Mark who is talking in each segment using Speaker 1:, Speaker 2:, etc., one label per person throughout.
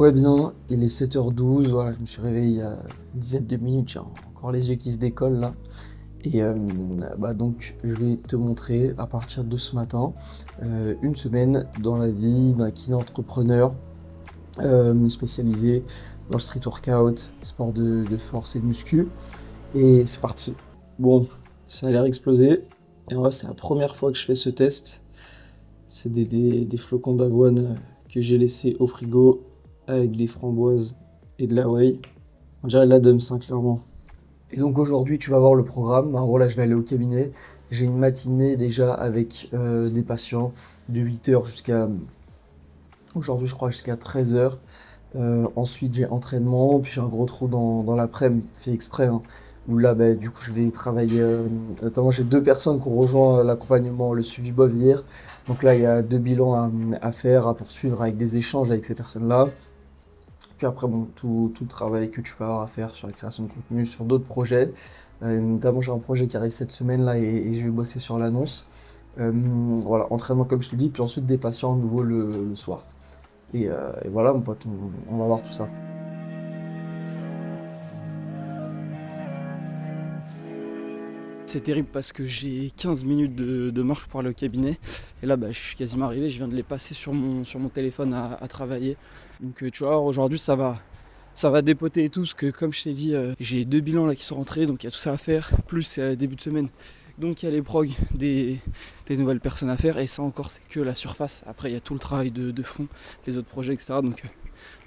Speaker 1: Ouais, bien, il est 7h12, voilà, je me suis réveillé il y a une dizaine de minutes, j'ai encore les yeux qui se décollent là. Et donc, je vais te montrer à partir de ce matin une semaine dans la vie d'un kiné entrepreneur spécialisé dans le street workout, sport de force et de muscu. Et c'est parti. Bon, ça a l'air explosé. Et en vrai, c'est la première fois que je fais ce test. C'est des flocons d'avoine que j'ai laissés au frigo avec des framboises et de la whey. On dirait de la Dums, hein, clairement. Et donc aujourd'hui, tu vas voir le programme. En gros, là, je vais aller au cabinet. J'ai une matinée déjà avec des patients de 8h jusqu'à, aujourd'hui, je crois, jusqu'à 13h. Ensuite, j'ai entraînement. Puis j'ai un gros trou dans l'après-midi, fait exprès, hein, où là, bah, du coup, je vais travailler. Notamment, j'ai deux personnes qui ont rejoint l'accompagnement, le suivi BOV hier. Donc là, il y a deux bilans à faire, à poursuivre avec des échanges avec ces personnes-là. Puis après, bon, tout le travail que tu vas avoir à faire sur la création de contenu, sur d'autres projets. Notamment, j'ai un projet qui arrive cette semaine-là et je vais bosser sur l'annonce. Voilà, entraînement comme je te dis, puis ensuite des patients à nouveau le soir. Et voilà, mon pote, on va voir tout ça. C'est terrible parce que j'ai 15 minutes de marche pour aller au cabinet. Et là, je suis quasiment arrivé, je viens de les passer sur mon téléphone à travailler. Donc tu vois, aujourd'hui ça va dépoter et tout, parce que comme je t'ai dit, j'ai deux bilans là qui sont rentrés, donc il y a tout ça à faire, plus début de semaine. Donc il y a les progs des nouvelles personnes à faire, et ça encore c'est que la surface. Après il y a tout le travail de fond, les autres projets, etc. Donc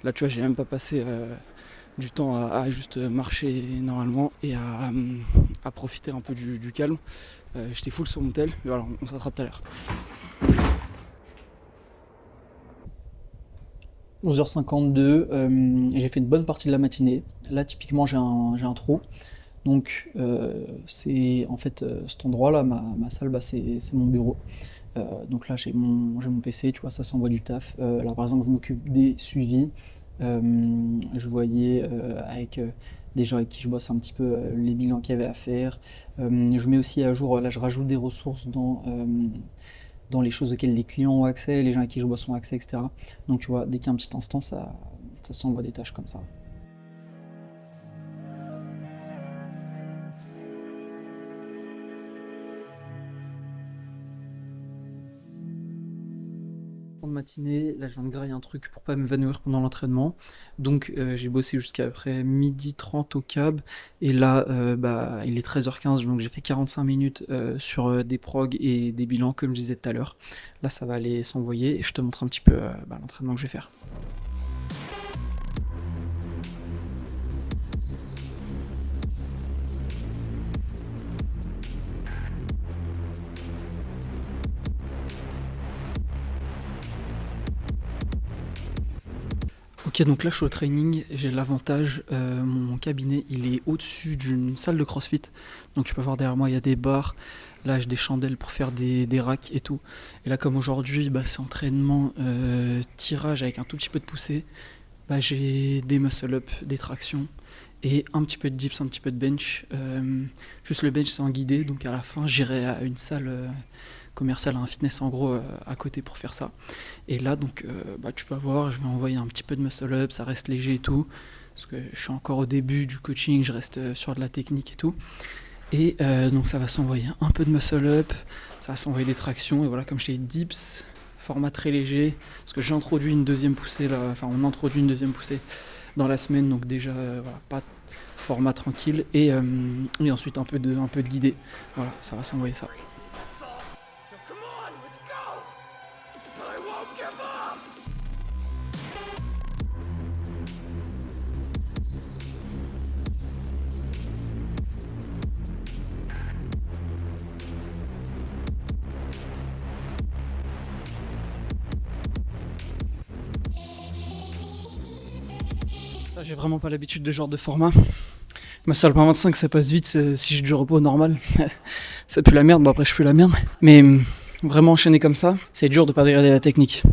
Speaker 1: là tu vois, j'ai même pas passé du temps à juste marcher normalement et à profiter un peu du calme. J'étais full sur mon tel, mais voilà, on s'attrape tout à l'heure. 11h52, j'ai fait une bonne partie de la matinée. Là typiquement j'ai un trou. Donc c'est en fait cet endroit là, ma salle, c'est mon bureau. Donc là j'ai mon PC, tu vois, ça s'envoie du taf. Là par exemple je m'occupe des suivis. Je voyais avec des gens avec qui je bosse un petit peu les bilans qu'il y avait à faire. Je mets aussi à jour, là je rajoute des ressources dans les choses auxquelles les clients ont accès, les gens avec qui je bosse ont accès, etc. Donc tu vois, dès qu'il y a un petit instant, ça s'envoie des tâches comme ça. En matinée, là je viens de grailler un truc pour pas m'évanouir pendant l'entraînement. Donc j'ai bossé jusqu'à après 12h30 au cab. Et là il est 13h15, donc j'ai fait 45 minutes sur des progs et des bilans comme je disais tout à l'heure. Là ça va aller s'envoyer et je te montre un petit peu l'entraînement que je vais faire. Ok, donc là je suis au training, j'ai l'avantage, mon cabinet il est au-dessus d'une salle de crossfit. Donc tu peux voir derrière moi il y a des barres, là j'ai des chandelles pour faire des racks et tout. Et là comme aujourd'hui c'est entraînement tirage avec un tout petit peu de poussée, j'ai des muscle-up, des tractions et un petit peu de dips, un petit peu de bench. Juste le bench c'est en guidé, donc à la fin j'irai à une salle commerciale, à un fitness en gros à côté pour faire ça. Et là donc tu vas voir, je vais envoyer un petit peu de muscle-up, ça reste léger et tout, parce que je suis encore au début du coaching, je reste sur de la technique et tout. Et donc ça va s'envoyer un peu de muscle-up, ça va s'envoyer des tractions, et voilà, comme je t'ai dit, dips, format très léger, parce que j'ai introduit une deuxième poussée là, enfin on introduit une deuxième poussée dans la semaine, donc déjà voilà, pas format tranquille, et ensuite un peu de guidé, voilà, ça va s'envoyer ça. Là, j'ai vraiment pas l'habitude de ce genre de format. Ma salle par 25 ça passe vite si j'ai du repos normal. Ça pue la merde, bon après je pue la merde. Mais vraiment enchaîner comme ça, c'est dur de pas dégrader la technique.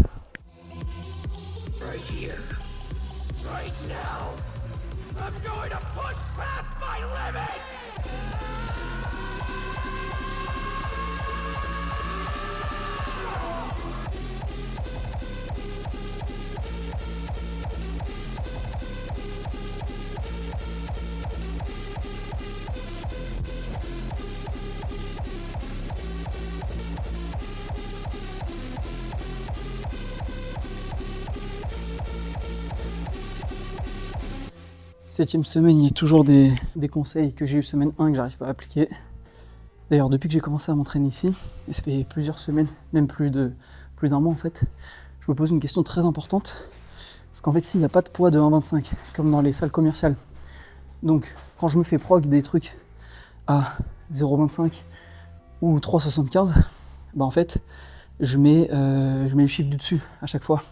Speaker 2: 7e semaine, il y a toujours des conseils que j'ai eu semaine 1 que j'arrive pas à appliquer. D'ailleurs, depuis que j'ai commencé à m'entraîner ici, et ça fait plusieurs semaines, même plus d'un mois en fait, je me pose une question très importante. Parce qu'en fait, s'il n'y a pas de poids de 1,25, comme dans les salles commerciales, donc quand je me fais prog des trucs à 0,25 ou 3,75, bah en fait, je mets le chiffre du dessus à chaque fois.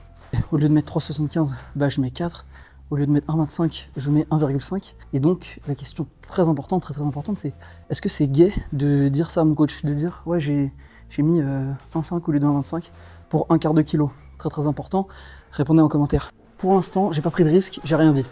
Speaker 2: Au lieu de mettre 3,75, bah je mets 4. Au lieu de mettre 1,25, je mets 1,5. Et donc, la question très importante, très importante, c'est est-ce que c'est gay de dire ça à mon coach? De dire, ouais, j'ai mis 1,5 au lieu de 1,25 pour un quart de kilo. Très très important. Répondez en commentaire. Pour l'instant, j'ai pas pris de risque, j'ai rien dit.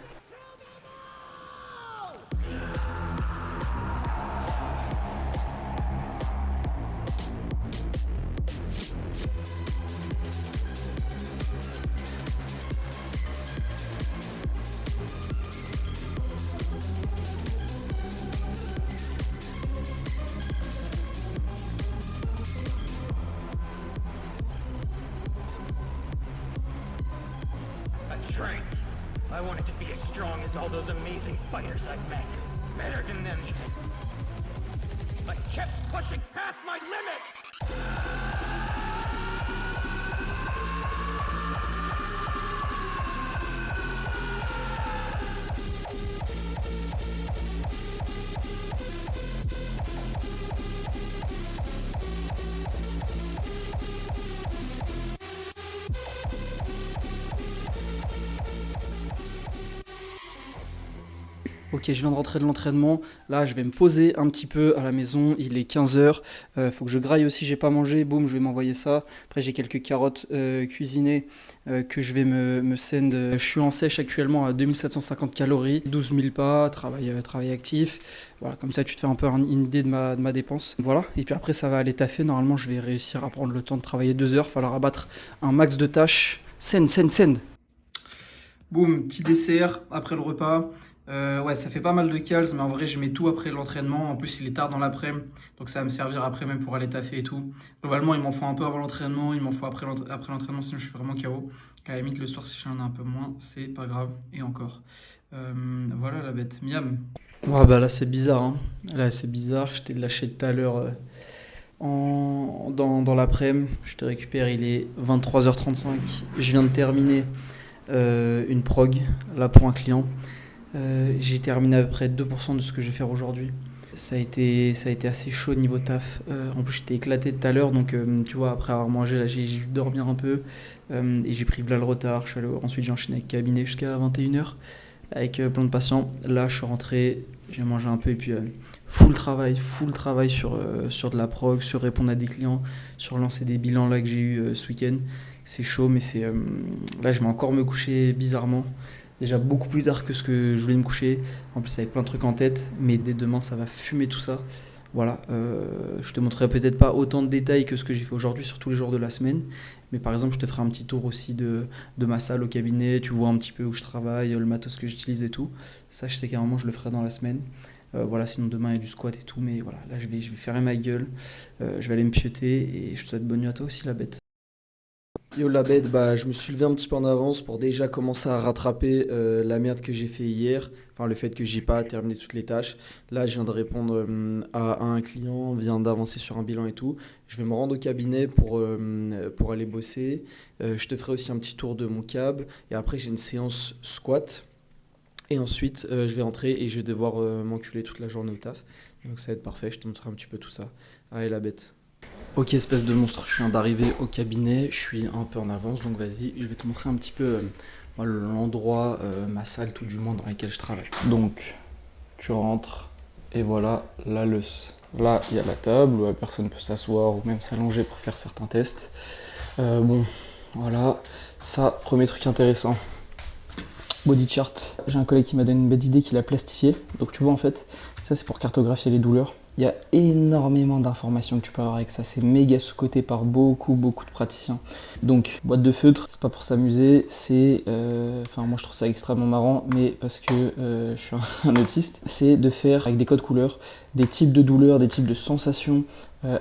Speaker 3: I wanted to be as strong as all those amazing fighters I've met. Better than them even. But kept pushing past my limits!
Speaker 2: Ok, je viens de rentrer de l'entraînement. Là, je vais me poser un petit peu à la maison. Il est 15h. Faut que je graille aussi. J'ai pas mangé. Boum, je vais m'envoyer ça. Après, j'ai quelques carottes cuisinées que je vais me send. Je suis en sèche actuellement à 2750 calories, 12 000 pas, travail actif. Voilà, comme ça, tu te fais un peu une idée de ma dépense. Voilà. Et puis après, ça va aller taffer. Normalement, je vais réussir à prendre le temps de travailler 2 heures. Il va falloir abattre un max de tâches. Send. Boum, petit dessert après le repas. Ouais, ça fait pas mal de cals, mais en vrai, je mets tout après l'entraînement. En plus, il est tard dans l'après-midi, donc ça va me servir après même pour aller taffer et tout. Globalement, il m'en faut un peu avant l'entraînement, il m'en faut après l'entraînement, sinon je suis vraiment KO. À la limite, le soir, si j'en ai un peu moins, c'est pas grave. Et encore. Voilà la bête. Miam. Ouais, bah là, c'est bizarre. Hein. Là, c'est bizarre. Je t'ai lâché tout à l'heure dans l'après-midi. Je te récupère, il est 23h35. Je viens de terminer une prog, là, pour un client. J'ai terminé à peu près 2% de ce que je vais faire aujourd'hui. Ça a été assez chaud niveau taf. En plus, j'étais éclaté tout à l'heure, donc tu vois, après avoir mangé, là, j'ai dû dormir un peu et j'ai pris là le retard. Ensuite, j'ai enchaîné avec cabinet jusqu'à 21h avec plein de patients. Là, je suis rentré, j'ai mangé un peu et puis full travail sur de la prog, sur répondre à des clients, sur lancer des bilans là que j'ai eu ce week-end. C'est chaud, mais là, je vais encore me coucher bizarrement. Déjà beaucoup plus tard que ce que je voulais me coucher, en plus avec plein de trucs en tête, mais dès demain ça va fumer tout ça. Voilà, je te montrerai peut-être pas autant de détails que ce que j'ai fait aujourd'hui sur tous les jours de la semaine, mais par exemple je te ferai un petit tour aussi de ma salle au cabinet, tu vois un petit peu où je travaille, le matos que j'utilise et tout. Ça je sais qu'à un moment je le ferai dans la semaine. Voilà, sinon demain il y a du squat et tout, mais voilà, là je vais fermer ma gueule, je vais aller me pioter et je te souhaite bonne nuit à toi aussi la bête. Yo la bête, bah, je me suis levé un petit peu en avance pour déjà commencer à rattraper la merde que j'ai fait hier, enfin le fait que j'ai pas terminé toutes les tâches. Là je viens de répondre à un client, on vient d'avancer sur un bilan et tout. Je vais me rendre au cabinet pour aller bosser. Je te ferai aussi un petit tour de mon cab et après j'ai une séance squat. Et ensuite je vais rentrer et je vais devoir m'enculer toute la journée au taf. Donc ça va être parfait, je te montrerai un petit peu tout ça. Allez la bête. Ok, espèce de monstre, je viens d'arriver au cabinet, je suis un peu en avance, donc vas-y, je vais te montrer un petit peu l'endroit, ma salle tout du moins dans laquelle je travaille. Donc, tu rentres, et voilà, là, là il y a la table où la personne peut s'asseoir ou même s'allonger pour faire certains tests. Bon, voilà, ça, premier truc intéressant. Body chart, j'ai un collègue qui m'a donné une bête idée qu'il a plastifié, donc tu vois en fait, ça c'est pour cartographier les douleurs. Il y a énormément d'informations que tu peux avoir avec ça, c'est méga sous-coté par beaucoup de praticiens. Donc boîte de feutre, c'est pas pour s'amuser, c'est, enfin moi je trouve ça extrêmement marrant, mais parce que je suis un autiste, c'est de faire avec des codes couleurs, des types de douleurs, des types de sensations,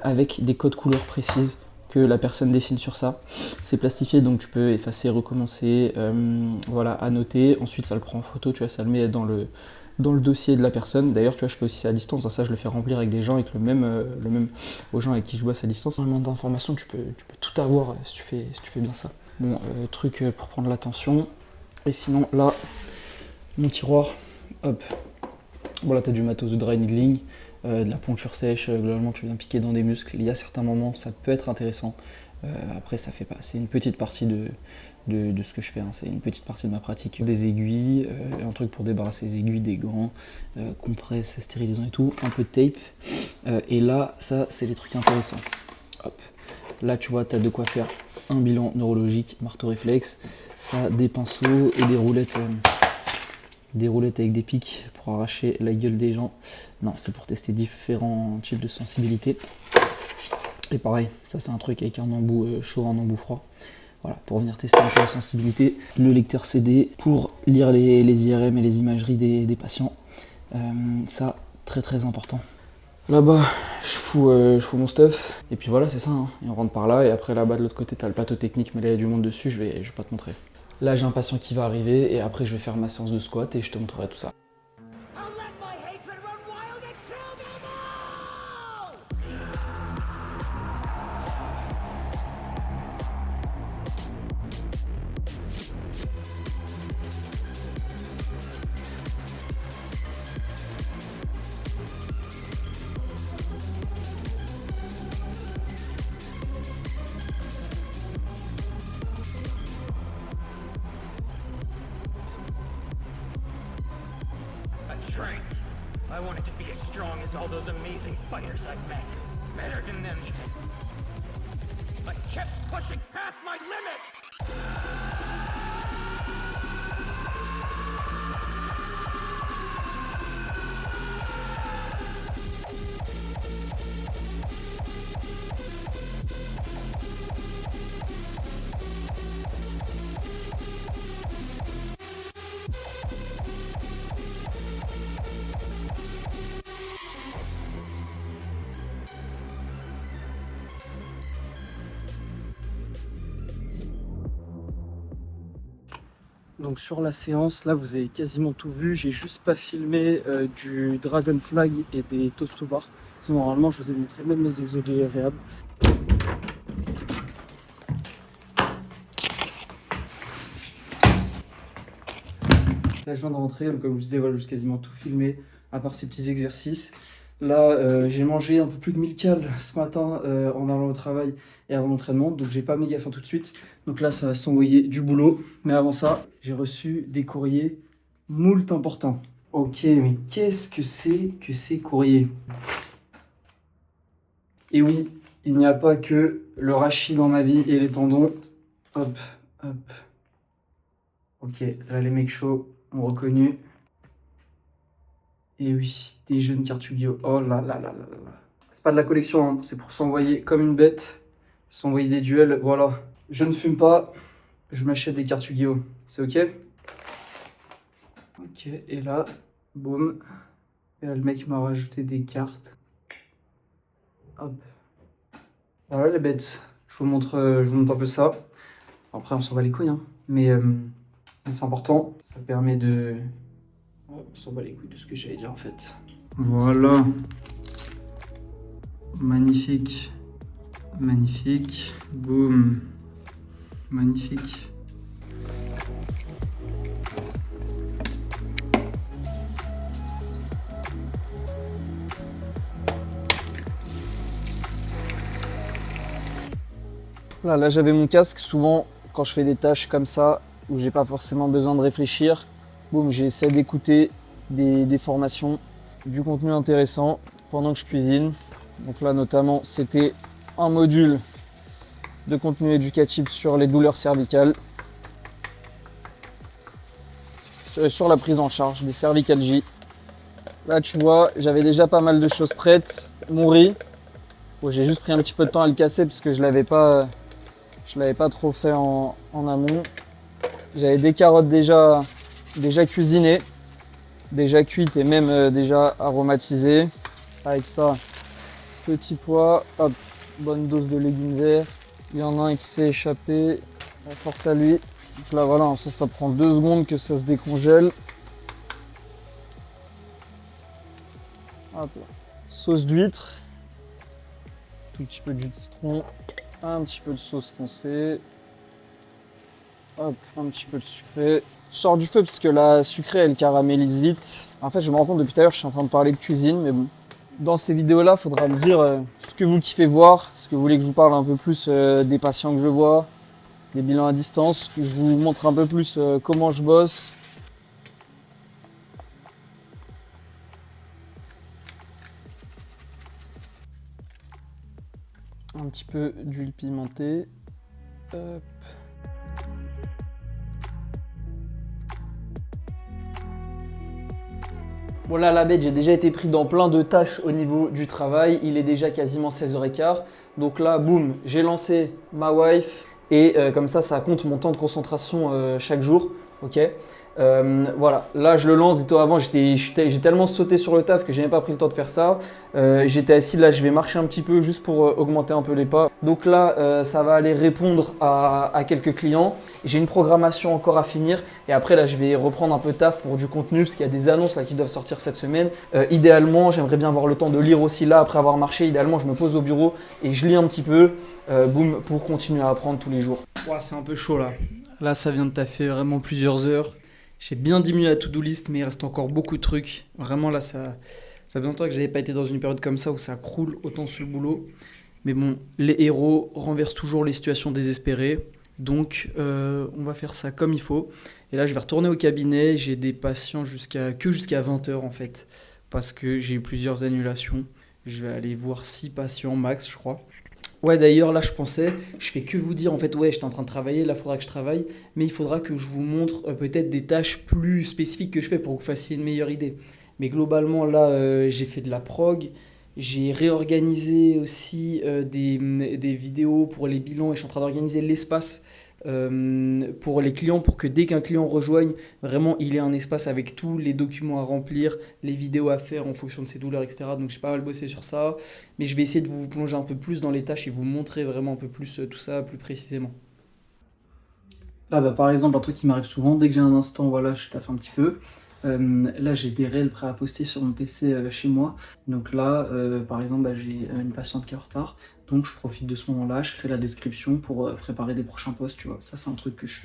Speaker 2: avec des codes couleurs précises. que la personne dessine sur ça. C'est plastifié, donc tu peux effacer, recommencer, voilà, annoter. Ensuite, ça le prend en photo, tu vois, ça le met dans le dossier de la personne. D'ailleurs, tu vois, je fais aussi à distance. Ça, je le fais remplir avec des gens, avec le même aux gens avec qui je bosse à distance. Énormément d'informations, tu peux tout avoir si tu fais bien ça. Bon, truc pour prendre l'attention. Et sinon, là, mon tiroir, hop. Voilà, tu as du matos de dry needling. De la poncture sèche, globalement tu viens piquer dans des muscles, il y a certains moments ça peut être intéressant, après ça fait pas, c'est une petite partie de ce que je fais, hein. C'est une petite partie de ma pratique. Des aiguilles, un truc pour débarrasser les aiguilles, des gants, compresse, stérilisant et tout, un peu de tape, et là ça c'est des trucs intéressants. Hop. Là tu vois, tu as de quoi faire un bilan neurologique, marteau réflexe, ça, des pinceaux et des roulettes avec des pics pour arracher la gueule des gens. Non, c'est pour tester différents types de sensibilité. Et pareil, ça c'est un truc avec un embout chaud, un embout froid. Voilà, pour venir tester un peu la sensibilité. Le lecteur CD pour lire les IRM et les imageries des patients. Ça, très très important. Là-bas, je fous mon stuff. Et puis voilà, c'est ça, hein. Et on rentre par là. Et après là-bas de l'autre côté, t'as le plateau technique, mais là il y a du monde dessus, je vais pas te montrer. Là, j'ai un patient qui va arriver et après, je vais faire ma séance de squat et je te montrerai tout ça.
Speaker 3: I'll let my hatred run wild and kill them all! A shrink. I wanted to be as strong as all those amazing fighters I've met. Better than them even. But kept pushing past my limits!
Speaker 1: Donc sur la séance, là vous avez quasiment tout vu, j'ai juste pas filmé du Dragon Flag et des toast to bar. Sinon normalement je vous ai montré même mes exos réhab. Là je viens de rentrer, donc comme je vous disais, voilà, j'ai quasiment tout filmé, à part ces petits exercices. Là j'ai mangé un peu plus de 1000 cales ce matin en allant au travail et avant l'entraînement, donc j'ai pas méga faim tout de suite. Donc là ça va s'envoyer du boulot, mais avant ça, j'ai reçu des courriers moult importants. Ok, mais qu'est-ce que ces courriers? Et oui, il n'y a pas que le rachis dans ma vie et les tendons. Hop, hop. Ok, là les mecs chauds ont reconnu. Et oui, des jeunes Cartugio. Oh là là là là là. C'est pas de la collection, hein. C'est pour s'envoyer comme une bête. S'envoyer des duels, voilà. Je ne fume pas, je m'achète des cartes Yu-Gi-Oh! C'est ok? Ok, et là, boum. Et là, le mec m'a rajouté des cartes. Hop. Voilà les bêtes. Je vous montre un peu ça. Après, on s'en bat les couilles, hein. Mais c'est important. Ça permet de... On s'en bat les couilles de ce que j'allais dire en fait. Voilà. Magnifique. Magnifique. Boum. Magnifique. Là j'avais mon casque. Souvent, quand je fais des tâches comme ça, où j'ai pas forcément besoin de réfléchir, boum, j'essaie d'écouter des formations, du contenu intéressant pendant que je cuisine. Donc là, notamment, c'était un module de contenu éducatif sur les douleurs cervicales, sur la prise en charge des cervicalgies. Là, tu vois, j'avais déjà pas mal de choses prêtes. Mon riz, bon, j'ai juste pris un petit peu de temps à le casser parce que je l'avais pas trop fait en amont. J'avais des carottes déjà cuisinées, déjà cuites et même déjà aromatisées. Avec ça, petit pois, hop, bonne dose de légumes verts. Il y en a un qui s'est échappé. Force à lui. Donc là, voilà, ça prend 2 secondes que ça se décongèle. Hop là. Sauce d'huître. Tout petit peu de jus de citron. Un petit peu de sauce foncée. Hop, un petit peu de sucré. Je sors du feu parce que la sucrée, elle caramélise vite. En fait, je me rends compte depuis tout à l'heure, je suis en train de parler de cuisine, mais bon. Dans ces vidéos-là, il faudra me dire ce que vous kiffez voir, ce que vous voulez que je vous parle un peu plus des patients que je vois, des bilans à distance, que je vous montre un peu plus comment je bosse. Un petit peu d'huile pimentée. Hop. Bon là, la bête, j'ai déjà été pris dans plein de tâches au niveau du travail. Il est déjà quasiment 16h15. Donc là, boum, j'ai lancé ma wife. Et comme ça compte mon temps de concentration chaque jour. Ok. Voilà, là je le lance. Dis-toi, avant, j'ai tellement sauté sur le taf que j'ai même pas pris le temps de faire ça. J'étais assis là, je vais marcher un petit peu juste pour augmenter un peu les pas. Donc là, ça va aller répondre à quelques clients. J'ai une programmation encore à finir. Et après, là, je vais reprendre un peu de taf pour du contenu parce qu'il y a des annonces là qui doivent sortir cette semaine. Idéalement, j'aimerais bien avoir le temps de lire aussi là après avoir marché. Idéalement, je me pose au bureau et je lis un petit peu. Boum, pour continuer à apprendre tous les jours.
Speaker 2: Ouah, c'est un peu chaud là. Là, ça vient de taffer vraiment plusieurs heures. J'ai bien diminué la to-do list, mais il reste encore beaucoup de trucs. Vraiment, là, ça fait longtemps que je n'avais pas été dans une période comme ça où ça croule autant sur le boulot. Mais bon, les héros renversent toujours les situations désespérées. Donc, on va faire ça comme il faut. Et là, je vais retourner au cabinet. J'ai des patients jusqu'à 20h en fait. Parce que j'ai eu plusieurs annulations. Je vais aller voir 6 patients max, je crois. Ouais, d'ailleurs, là, je fais que vous dire, en fait, ouais, j'étais en train de travailler, là, il faudra que je travaille, mais il faudra que je vous montre peut-être des tâches plus spécifiques que je fais pour que vous fassiez une meilleure idée. Mais globalement, là, j'ai fait de la prog, j'ai réorganisé aussi des vidéos pour les bilans et je suis en train d'organiser l'espace pour les clients pour que dès qu'un client rejoigne, vraiment, il ait un espace avec tous les documents à remplir, les vidéos à faire en fonction de ses douleurs, etc. Donc, j'ai pas mal bossé sur ça. Mais je vais essayer de vous plonger un peu plus dans les tâches et vous montrer vraiment un peu plus tout ça plus précisément. Là, bah, par exemple, un truc qui m'arrive souvent, dès que j'ai un instant, voilà, je taffe un petit peu. Là, j'ai des réels prêts à poster sur mon PC chez moi. Donc là, par exemple, bah, j'ai une patiente qui est en retard. Donc je profite de ce moment-là, je crée la description pour préparer des prochains posts, tu vois. Ça, c'est un truc que je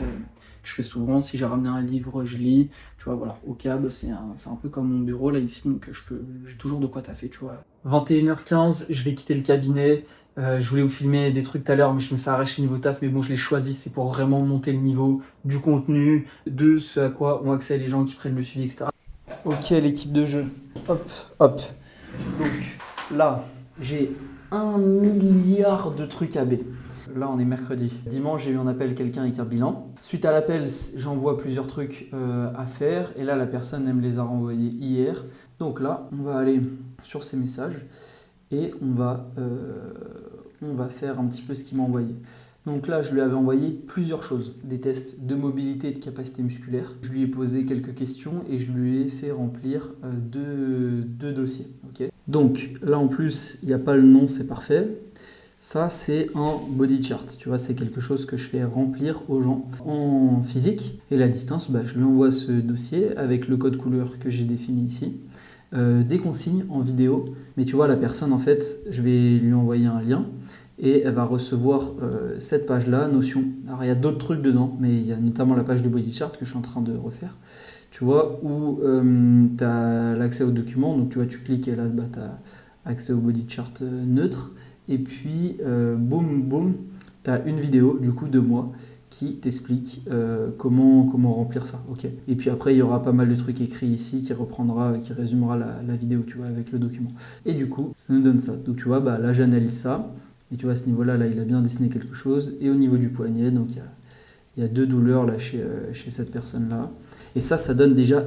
Speaker 2: fais souvent. Si j'ai ramené un livre, je lis. Tu vois, voilà, au câble, c'est un peu comme mon bureau là ici, donc j'ai toujours de quoi taffer, tu vois. 21h15, je vais quitter le cabinet. Je voulais vous filmer des trucs tout à l'heure, mais je me fais arracher niveau taf. Mais bon, je l'ai choisi, c'est pour vraiment monter le niveau du contenu, de ce à quoi ont accès les gens qui prennent le suivi, etc. Ok, l'équipe de jeu. Hop, hop. Donc là, j'ai 1 milliard de trucs à B. Là, on est mercredi. Dimanche, j'ai eu un appel, quelqu'un avec un bilan. Suite à l'appel, j'envoie plusieurs trucs à faire. Et là, la personne, elle me les a renvoyés hier. Donc là, on va aller sur ces messages et on va faire un petit peu ce qu'il m'a envoyé. Donc là, je lui avais envoyé plusieurs choses, des tests de mobilité et de capacité musculaire. Je lui ai posé quelques questions et je lui ai fait remplir deux dossiers. Okay. Donc là, en plus, il n'y a pas le nom, c'est parfait. Ça, c'est un body chart. Tu vois, c'est quelque chose que je fais remplir aux gens en physique. Et la distance, bah, je lui envoie ce dossier avec le code couleur que j'ai défini ici. Des consignes en vidéo. Mais tu vois, la personne, en fait, je vais lui envoyer un lien. Et elle va recevoir cette page-là, Notion. Alors il y a d'autres trucs dedans, mais il y a notamment la page de body chart que je suis en train de refaire. Tu vois, où tu as l'accès aux documents. Donc tu vois, tu cliques et là, bah, tu as accès au body chart neutre. Et puis, boum, boum, tu as une vidéo du coup de moi qui t'explique comment remplir ça. Okay. Et puis après, il y aura pas mal de trucs écrits ici qui résumera la vidéo, tu vois, avec le document. Et du coup, ça nous donne ça. Donc tu vois, bah, là, j'analyse ça. Et tu vois, à ce niveau-là, là, il a bien dessiné quelque chose. Et au niveau du poignet, donc il y a 2 douleurs là, chez cette personne-là. Et ça donne déjà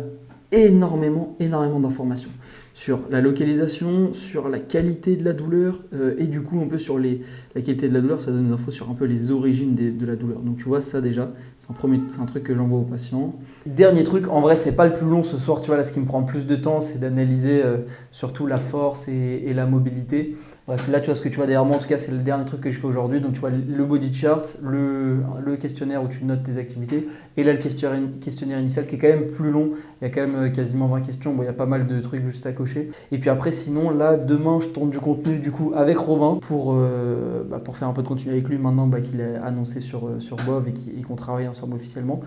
Speaker 2: énormément d'informations. sur la localisation, sur la qualité de la douleur, et du coup un peu sur la qualité de la douleur, ça donne des infos sur un peu les origines de la douleur. Donc tu vois ça déjà, c'est un truc que j'envoie aux patients. Dernier truc, en vrai c'est pas le plus long ce soir, tu vois là ce qui me prend plus de temps c'est d'analyser surtout la force et la mobilité. Bref, là tu vois ce que tu vois derrière moi, en tout cas c'est le dernier truc que je fais aujourd'hui. Donc tu vois le body chart, le questionnaire où tu notes tes activités, et là le questionnaire initial qui est quand même plus long. Il y a quand même quasiment 20 questions, bon, il y a pas mal de trucs juste à cocher. Et puis après sinon là demain je tourne du contenu du coup avec Robin pour faire un peu de contenu avec lui maintenant qu'il est annoncé sur Bov et qu'on travaille ensemble officiellement.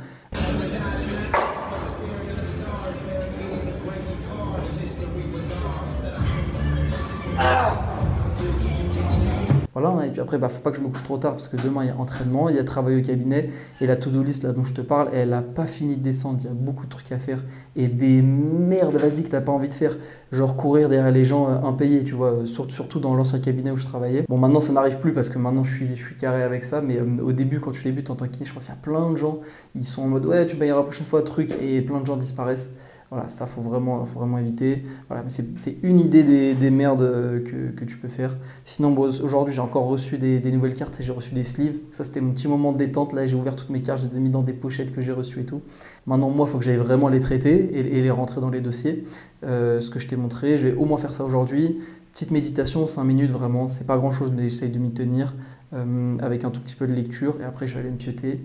Speaker 2: Voilà, et puis après, faut pas que je me couche trop tard parce que demain il y a entraînement, il y a travail au cabinet et la to-do list là dont je te parle, elle n'a pas fini de descendre. Il y a beaucoup de trucs à faire et des merdes vas-y que t'as pas envie de faire, genre courir derrière les gens impayés, tu vois, surtout dans l'ancien cabinet où je travaillais. Bon, maintenant ça n'arrive plus parce que maintenant je suis carré avec ça, mais au début, quand tu débutes en tant que kiné, je pense qu'il y a plein de gens, ils sont en mode ouais, tu payeras la prochaine fois, truc, et plein de gens disparaissent. Voilà, ça faut vraiment éviter. Voilà, mais c'est une idée des merdes que tu peux faire. Sinon, bon, aujourd'hui, j'ai encore reçu des nouvelles cartes et j'ai reçu des sleeves. Ça, c'était mon petit moment de détente. Là, j'ai ouvert toutes mes cartes, je les ai mis dans des pochettes que j'ai reçues et tout. Maintenant, moi, il faut que j'aille vraiment les traiter et les rentrer dans les dossiers. Ce que je t'ai montré, je vais au moins faire ça aujourd'hui. Petite méditation, 5 minutes, vraiment. C'est pas grand-chose, mais j'essaye de m'y tenir avec un tout petit peu de lecture. Et après, je vais aller me pioter.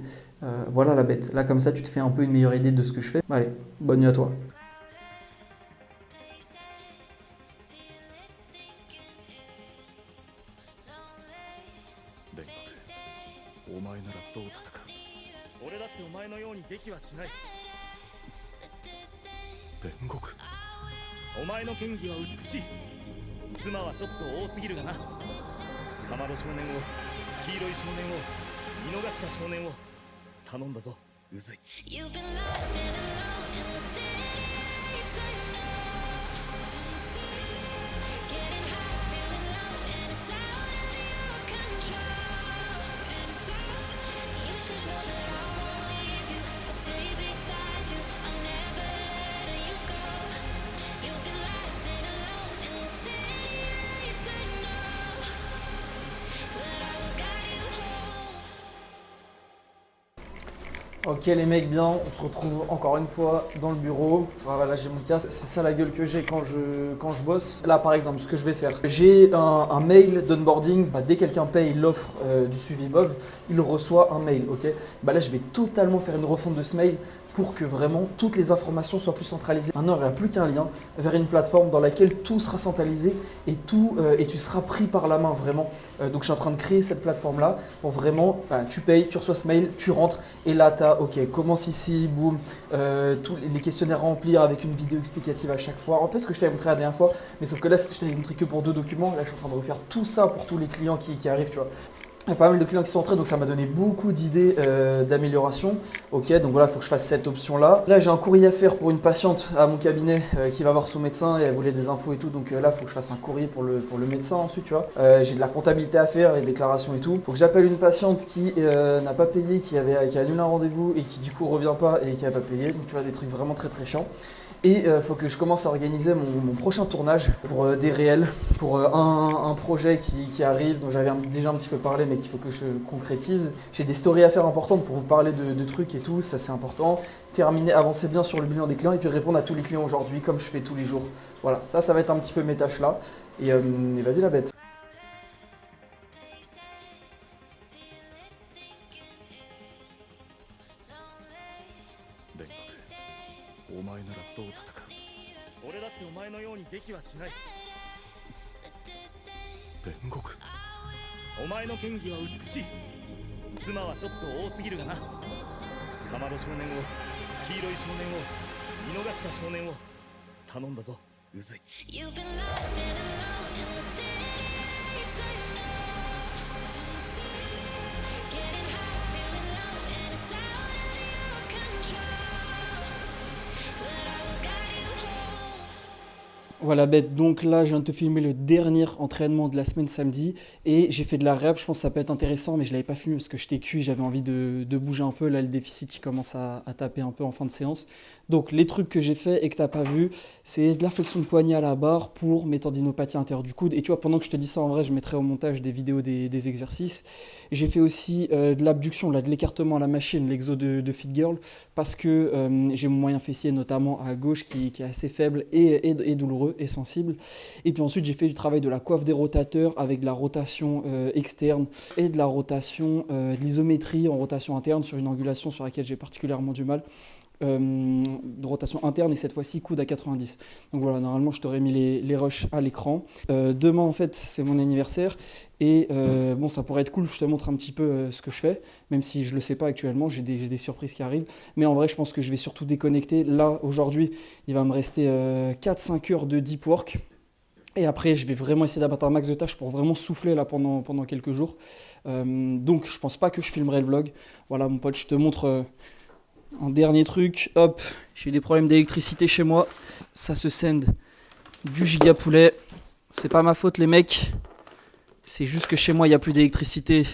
Speaker 2: Voilà la bête. Là, comme ça, tu te fais un peu une meilleure idée de ce que je fais. Allez, bonne nuit à toi.
Speaker 4: お前ならどう戦う？俺だってお前のようにできはしない。煉獄？お前の剣技は美しい。妻はちょっと多すぎるがな。かまど少年を、黄色い少年を、見逃した少年を頼んだぞ、うずい。
Speaker 2: Ok les mecs, bien, on se retrouve encore une fois dans le bureau. Voilà, j'ai mon casque, c'est ça la gueule que j'ai quand je bosse. Là par exemple, ce que je vais faire, j'ai un mail d'onboarding. Dès que quelqu'un paye l'offre du suivi BOV, il reçoit un mail. Ok. Là je vais totalement faire une refonte de ce mail pour que vraiment toutes les informations soient plus centralisées. Maintenant, il n'y aura plus qu'un lien vers une plateforme dans laquelle tout sera centralisé et tu seras pris par la main vraiment. Donc je suis en train de créer cette plateforme-là pour vraiment, tu payes, tu reçois ce mail, tu rentres et là tu as, ok, commence ici, boum, tous les questionnaires à remplir avec une vidéo explicative à chaque fois. En fait, ce que je t'avais montré la dernière fois, mais sauf que là, je t'avais montré que pour 2 documents. Là, je suis en train de refaire tout ça pour tous les clients qui arrivent, tu vois. Il y a pas mal de clients qui sont entrés, donc ça m'a donné beaucoup d'idées d'amélioration. Ok, donc voilà, il faut que je fasse cette option-là. Là, j'ai un courrier à faire pour une patiente à mon cabinet qui va voir son médecin et elle voulait des infos et tout. Donc là, il faut que je fasse un courrier pour le médecin ensuite, tu vois. J'ai de la comptabilité à faire, les déclarations et tout. Il faut que j'appelle une patiente qui n'a pas payé, qui a annulé un rendez-vous et qui du coup revient pas et qui n'a pas payé. Donc tu vois, des trucs vraiment très très chiants. Et il faut que je commence à organiser mon prochain tournage pour des réels, pour un projet qui arrive, dont j'avais déjà un petit peu parlé, mais qu'il faut que je concrétise. J'ai des stories à faire importantes pour vous parler de trucs et tout, ça c'est important. Terminer, avancer bien sur le bilan des clients et puis répondre à tous les clients aujourd'hui, comme je fais tous les jours. Voilà, ça va être un petit peu mes tâches là. Et vas-y la bête.
Speaker 4: お前ならどう戦う？俺だってお前のようにできはしない。煉獄？お前の剣技は美しい。妻はちょっと多すぎるがな。かまど少年を、黄色い少年を、見逃した少年を頼んだぞ、うずい。
Speaker 2: Voilà bête, donc là je viens de te filmer le dernier entraînement de la semaine samedi et j'ai fait de la réhab, je pense que ça peut être intéressant mais je l'avais pas filmé parce que j'étais cuit, j'avais envie de bouger un peu, là le déficit il commence à taper un peu en fin de séance. Donc les trucs que j'ai fait et que t'as pas vu, c'est de la flexion de poignet à la barre pour mes tendinopathies intérieures du coude et tu vois pendant que je te dis ça en vrai je mettrai au montage des vidéos des exercices. J'ai fait aussi de l'abduction, là, de l'écartement à la machine, l'exo de Fit Girl parce que j'ai mon moyen fessier notamment à gauche qui est assez faible et douloureux et sensible. Et puis ensuite j'ai fait du travail de la coiffe des rotateurs avec de la rotation externe et de la rotation de l'isométrie en rotation interne sur une angulation sur laquelle j'ai particulièrement du mal. De rotation interne et cette fois-ci coude à 90. Donc voilà, normalement je t'aurais mis les rushs à l'écran. Demain en fait c'est mon anniversaire et bon ça pourrait être cool, je te montre un petit peu ce que je fais, même si je le sais pas actuellement, j'ai des surprises qui arrivent. Mais en vrai je pense que je vais surtout déconnecter. Là aujourd'hui il va me rester 4-5 heures de deep work. Et après, je vais vraiment essayer d'abattre un max de tâches pour vraiment souffler là pendant quelques jours. Donc je pense pas que je filmerai le vlog. Voilà mon pote, je te montre un dernier truc, hop, j'ai eu des problèmes d'électricité chez moi, ça se send du giga poulet, c'est pas ma faute les mecs, c'est juste que chez moi il n'y a plus d'électricité,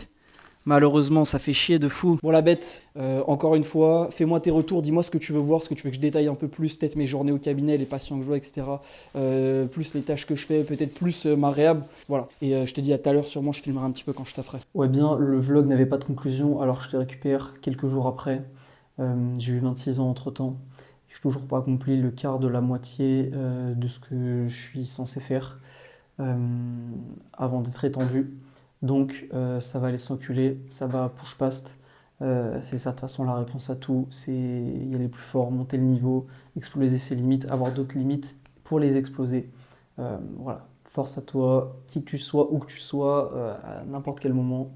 Speaker 2: malheureusement ça fait chier de fou. Bon la bête, encore une fois, fais-moi tes retours, dis-moi ce que tu veux voir, ce que tu veux que je détaille un peu plus, peut-être mes journées au cabinet, les patients que je vois, etc. Plus les tâches que je fais, peut-être plus ma réhab, voilà. Et je te dis à tout à l'heure, sûrement je filmerai un petit peu quand je tafferai. Ouais bien, le vlog n'avait pas de conclusion, alors je te récupère quelques jours après. J'ai eu 26 ans entre temps, je n'ai toujours pas accompli le quart de la moitié de ce que je suis censé faire avant d'être étendu. Donc ça va aller s'enculer, ça va push past. C'est ça de toute façon la réponse à tout, c'est y aller plus fort, monter le niveau, exploser ses limites, avoir d'autres limites pour les exploser. Voilà, force à toi, qui que tu sois, où que tu sois, à n'importe quel moment.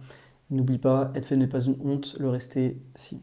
Speaker 2: N'oublie pas, être fait n'est pas une honte, le rester si.